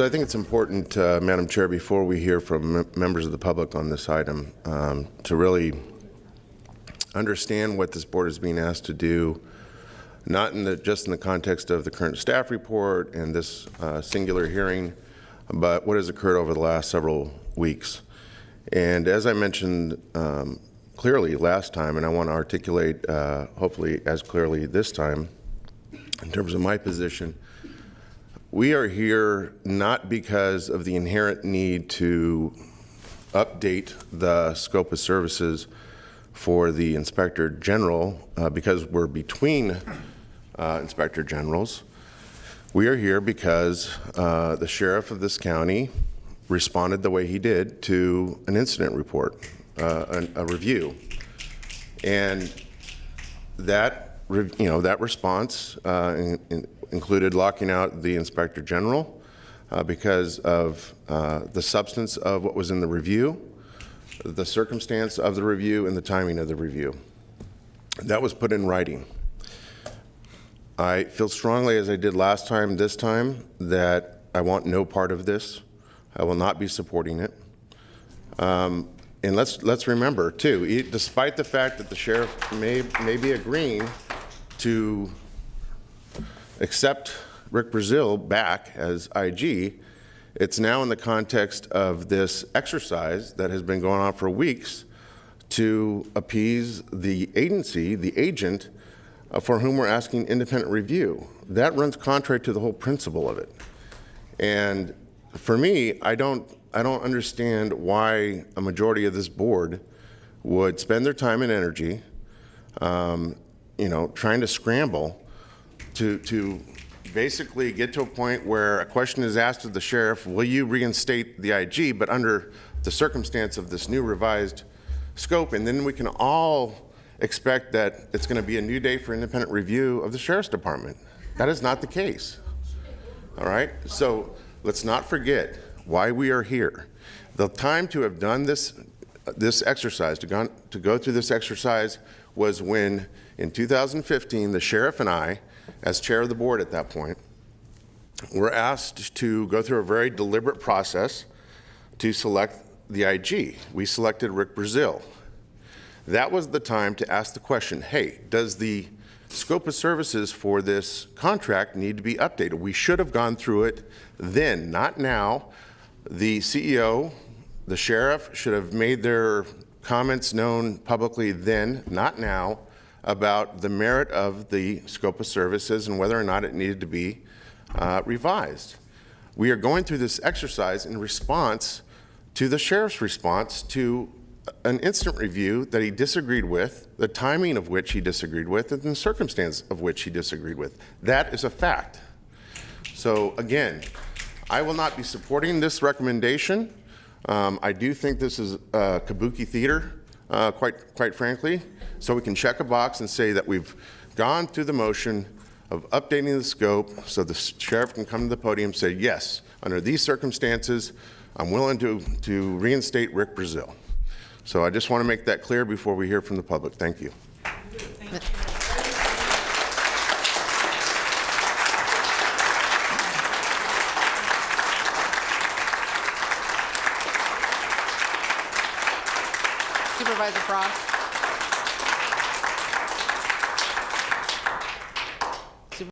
So I think it's important, Madam Chair, before we hear from members of the public on this item, to really understand what this board is being asked to do, not just in the context of the current staff report and this singular hearing, but what has occurred over the last several weeks. And as I mentioned clearly last time, and I want to articulate hopefully as clearly this time, in terms of my position, we are here not because of the inherent need to update the scope of services for the Inspector General, because we're between Inspector Generals. We are here because the sheriff of this county responded the way he did to an incident report, a review, and that that response included locking out the Inspector General because of the substance of what was in the review, the circumstance of the review, and the timing of the review. That was put in writing. I feel strongly, as I did last time, this time, that I want no part of this. I will not be supporting it. And let's remember, too, despite the fact that the sheriff may be agreeing to accept Rick Brazil back as IG, it's now in the context of this exercise that has been going on for weeks to appease the agency, the agent, for whom we're asking independent review. That runs contrary to the whole principle of it. And for me, I don't understand why a majority of this board would spend their time and energy trying to scramble to basically get to a point where a question is asked of the sheriff, will you reinstate the IG, but under the circumstance of this new revised scope, and then we can all expect that it's going to be a new day for independent review of the Sheriff's Department. That is not the case. All right? So let's not forget why we are here. The time to have done this exercise, to go through this exercise, was when in 2015 the sheriff and I, as chair of the board at that point, were asked to go through a very deliberate process to select the IG. We selected Rick Brazil. That was the time to ask the question, hey, does the scope of services for this contract need to be updated? We should have gone through it then, not now. The CEO, the sheriff, should have made their comments known publicly then, not now, about the merit of the scope of services and whether or not it needed to be revised. We are going through this exercise in response to the sheriff's response to an instant review that he disagreed with, the timing of which he disagreed with, and the circumstance of which he disagreed with. That is a fact. So again, I will not be supporting this recommendation. I do think this is kabuki theater, quite frankly, so we can check a box and say that we've gone through the motion of updating the scope so the sheriff can come to the podium and say, yes, under these circumstances, I'm willing to reinstate Rick Brazil. So I just want to make that clear before we hear from the public. Thank you. Thank you. Supervisor Frost.